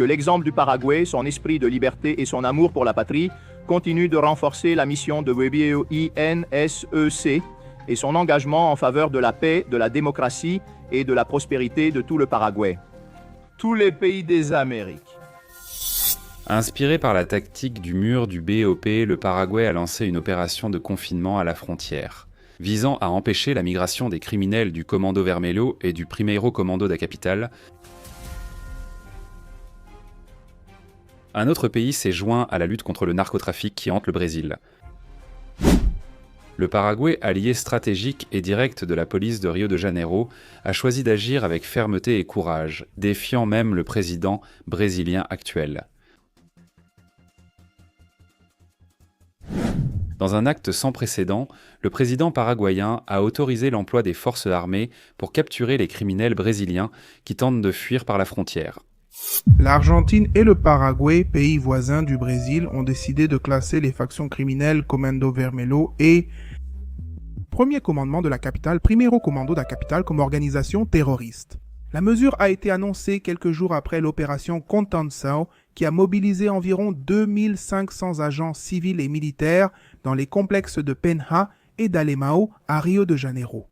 l'exemple du Paraguay, son esprit de liberté et son amour pour la patrie continuent de renforcer la mission de WBOINSEC et son engagement en faveur de la paix, de la démocratie et de la prospérité de tout le Paraguay. Tous les pays des Amériques. Inspiré par la tactique du mur du BOP, le Paraguay a lancé une opération de confinement à la frontière, visant à empêcher la migration des criminels du Comando Vermelho et du Primeiro Comando da Capital. Un autre pays s'est joint à la lutte contre le narcotrafic qui hante le Brésil. Le Paraguay, allié stratégique et direct de la police de Rio de Janeiro, a choisi d'agir avec fermeté et courage, défiant même le président brésilien actuel. Dans un acte sans précédent, le président paraguayen a autorisé l'emploi des forces armées pour capturer les criminels brésiliens qui tentent de fuir par la frontière. L'Argentine et le Paraguay, pays voisins du Brésil, ont décidé de classer les factions criminelles Comando Vermelho et Premier Commandement de la Capitale, Primeiro Comando da Capital comme organisation terroriste. La mesure a été annoncée quelques jours après l'opération Contenção, qui a mobilisé environ 2500 agents civils et militaires dans les complexes de Penha et d'Alemão à Rio de Janeiro.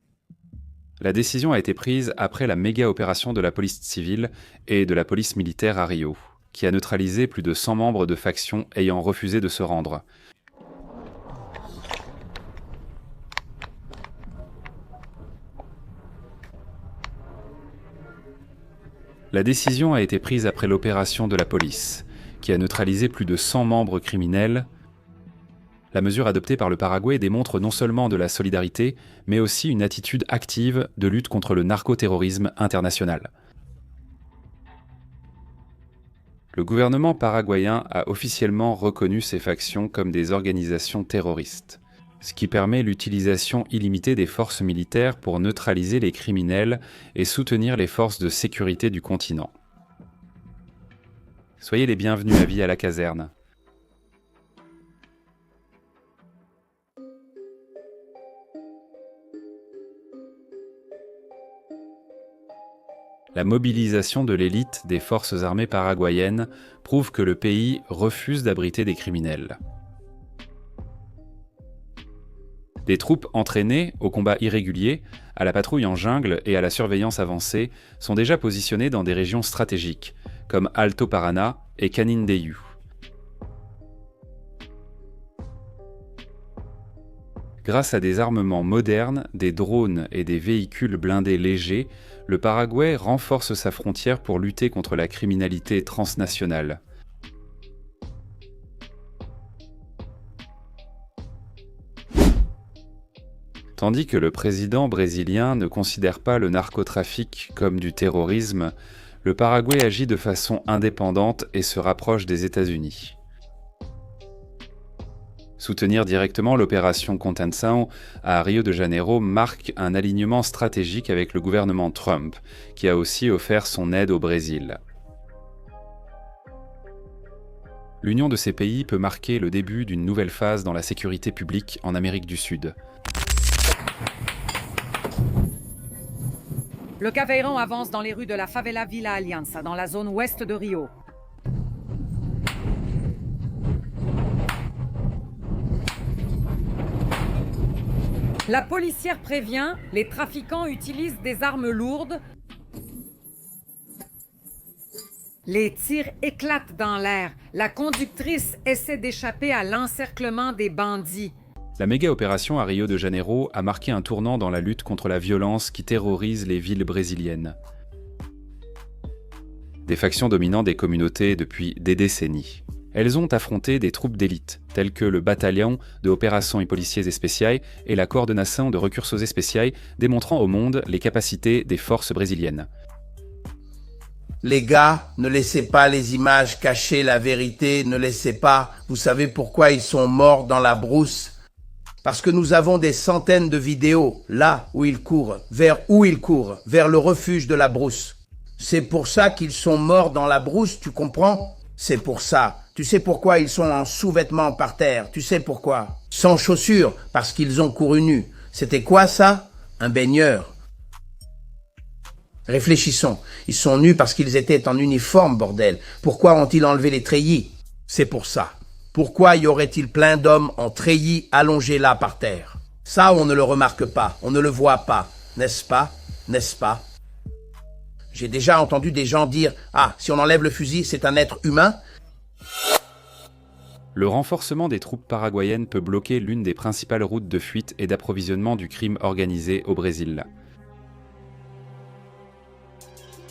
La décision a été prise après la méga-opération de la police civile et de la police militaire à Rio, qui a neutralisé plus de 100 membres de factions ayant refusé de se rendre. La décision a été prise après l'opération de la police, qui a neutralisé plus de 100 membres criminels. La mesure adoptée par le Paraguay démontre non seulement de la solidarité, mais aussi une attitude active de lutte contre le narcoterrorisme international. Le gouvernement paraguayen a officiellement reconnu ces factions comme des organisations terroristes, ce qui permet l'utilisation illimitée des forces militaires pour neutraliser les criminels et soutenir les forces de sécurité du continent. Soyez les bienvenus à vie à la caserne. La mobilisation de l'élite des forces armées paraguayennes prouve que le pays refuse d'abriter des criminels. Des troupes entraînées au combat irrégulier, à la patrouille en jungle et à la surveillance avancée sont déjà positionnées dans des régions stratégiques, comme Alto Paraná et Canindeyú. Grâce à des armements modernes, des drones et des véhicules blindés légers, le Paraguay renforce sa frontière pour lutter contre la criminalité transnationale. Tandis que le président brésilien ne considère pas le narcotrafic comme du terrorisme, le Paraguay agit de façon indépendante et se rapproche des États-Unis. Soutenir directement l'opération Contenção à Rio de Janeiro marque un alignement stratégique avec le gouvernement Trump, qui a aussi offert son aide au Brésil. L'union de ces pays peut marquer le début d'une nouvelle phase dans la sécurité publique en Amérique du Sud. Le Caveiron avance dans les rues de la favela Villa Aliança, dans la zone ouest de Rio. La policière prévient, les trafiquants utilisent des armes lourdes. Les tirs éclatent dans l'air. La conductrice essaie d'échapper à l'encerclement des bandits. La méga-opération à Rio de Janeiro a marqué un tournant dans la lutte contre la violence qui terrorise les villes brésiliennes. Des factions dominant des communautés depuis des décennies. Elles ont affronté des troupes d'élite, telles que le Bataillon de Operações e Policiais Especiais et la Coordenação de Recursos Especiais, démontrant au monde les capacités des forces brésiliennes. Les gars, ne laissez pas les images cacher la vérité, ne laissez pas. Vous savez pourquoi ils sont morts dans la brousse? Parce que nous avons des centaines de vidéos, là où ils courent, vers le refuge de la brousse. C'est pour ça qu'ils sont morts dans la brousse, tu comprends? C'est pour ça. Tu sais pourquoi ils sont en sous-vêtements par terre? Tu sais pourquoi? Sans chaussures, parce qu'ils ont couru nus. C'était quoi ça? Un baigneur. Réfléchissons. Ils sont nus parce qu'ils étaient en uniforme, bordel. Pourquoi ont-ils enlevé les treillis? C'est pour ça. Pourquoi y aurait-il plein d'hommes en treillis allongés là par terre? Ça, on ne le remarque pas, on ne le voit pas. N'est-ce pas? N'est-ce pas? J'ai déjà entendu des gens dire « Ah, si on enlève le fusil, c'est un être humain ?» Le renforcement des troupes paraguayennes peut bloquer l'une des principales routes de fuite et d'approvisionnement du crime organisé au Brésil.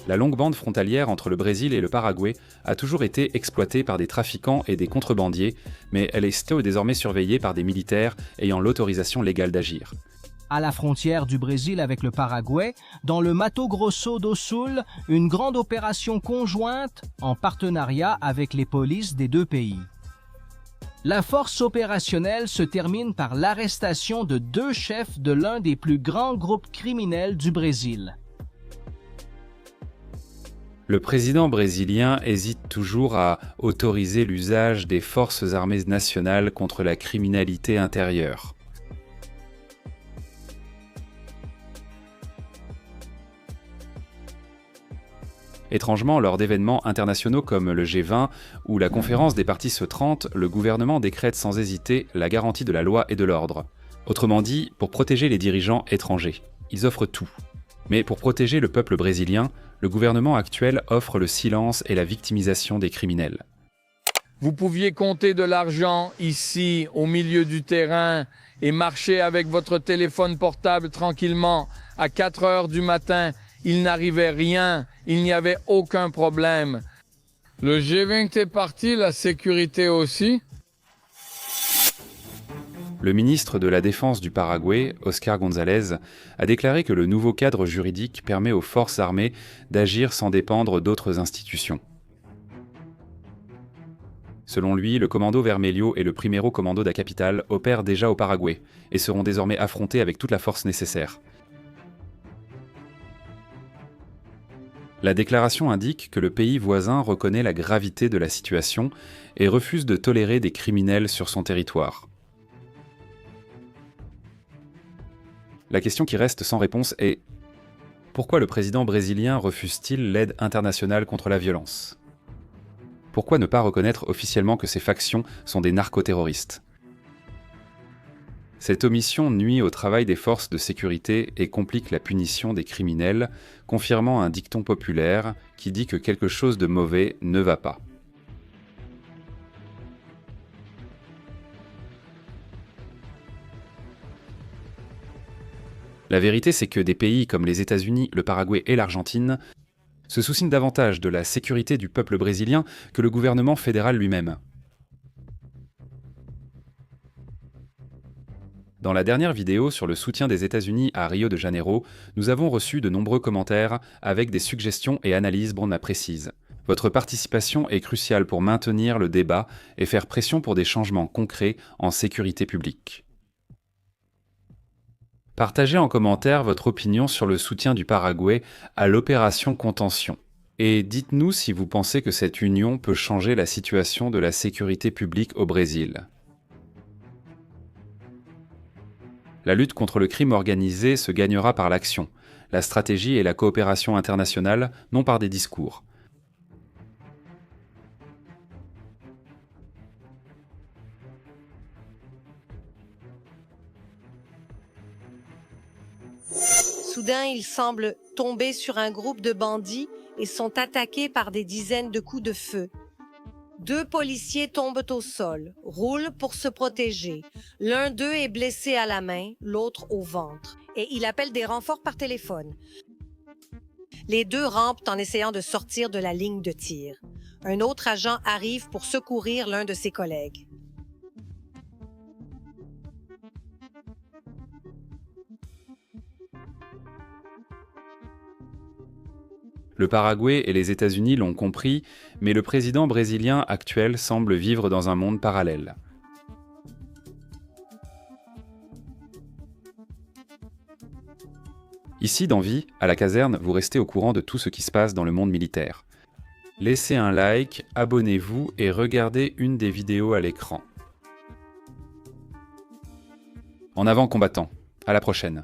La longue bande frontalière entre le Brésil et le Paraguay a toujours été exploitée par des trafiquants et des contrebandiers, mais elle est désormais surveillée par des militaires ayant l'autorisation légale d'agir. À la frontière du Brésil avec le Paraguay, dans le Mato Grosso do Sul, une grande opération conjointe en partenariat avec les polices des deux pays. La force opérationnelle se termine par l'arrestation de 2 chefs de l'un des plus grands groupes criminels du Brésil. Le président brésilien hésite toujours à autoriser l'usage des forces armées nationales contre la criminalité intérieure. Étrangement, lors d'événements internationaux comme le G20 ou la conférence des parties E30, le gouvernement décrète sans hésiter la garantie de la loi et de l'ordre. Autrement dit, pour protéger les dirigeants étrangers. Ils offrent tout. Mais pour protéger le peuple brésilien, le gouvernement actuel offre le silence et la victimisation des criminels. Vous pouviez compter de l'argent ici, au milieu du terrain, et marcher avec votre téléphone portable tranquillement à 4 heures du matin. Il n'arrivait rien, il n'y avait aucun problème. Le G20 est parti, la sécurité aussi. Le ministre de la Défense du Paraguay, Oscar González, a déclaré que le nouveau cadre juridique permet aux forces armées d'agir sans dépendre d'autres institutions. Selon lui, le Commando Vermelho et le Primero Comando da Capital opèrent déjà au Paraguay et seront désormais affrontés avec toute la force nécessaire. La déclaration indique que le pays voisin reconnaît la gravité de la situation et refuse de tolérer des criminels sur son territoire. La question qui reste sans réponse est: pourquoi le président brésilien refuse-t-il l'aide internationale contre la violence? Pourquoi ne pas reconnaître officiellement que ces factions sont des narcoterroristes? Cette omission nuit au travail des forces de sécurité et complique la punition des criminels, confirmant un dicton populaire qui dit que quelque chose de mauvais ne va pas. La vérité, c'est que des pays comme les États-Unis, le Paraguay et l'Argentine se soucient davantage de la sécurité du peuple brésilien que le gouvernement fédéral lui-même. Dans la dernière vidéo sur le soutien des États-Unis à Rio de Janeiro, nous avons reçu de nombreux commentaires avec des suggestions et analyses bien précises. Votre participation est cruciale pour maintenir le débat et faire pression pour des changements concrets en sécurité publique. Partagez en commentaire votre opinion sur le soutien du Paraguay à l'opération Contention. Et dites-nous si vous pensez que cette union peut changer la situation de la sécurité publique au Brésil. La lutte contre le crime organisé se gagnera par l'action, la stratégie et la coopération internationale, non par des discours. Soudain, ils semblent tomber sur un groupe de bandits et sont attaqués par des dizaines de coups de feu. 2 policiers tombent au sol, roulent pour se protéger. L'un d'eux est blessé à la main, l'autre au ventre. Et il appelle des renforts par téléphone. Les 2 rampent en essayant de sortir de la ligne de tir. Un autre agent arrive pour secourir l'un de ses collègues. Le Paraguay et les États-Unis l'ont compris, mais le président brésilien actuel semble vivre dans un monde parallèle. Ici, dans Vie, à la caserne, vous restez au courant de tout ce qui se passe dans le monde militaire. Laissez un like, abonnez-vous et regardez une des vidéos à l'écran. En avant, combattants! À la prochaine!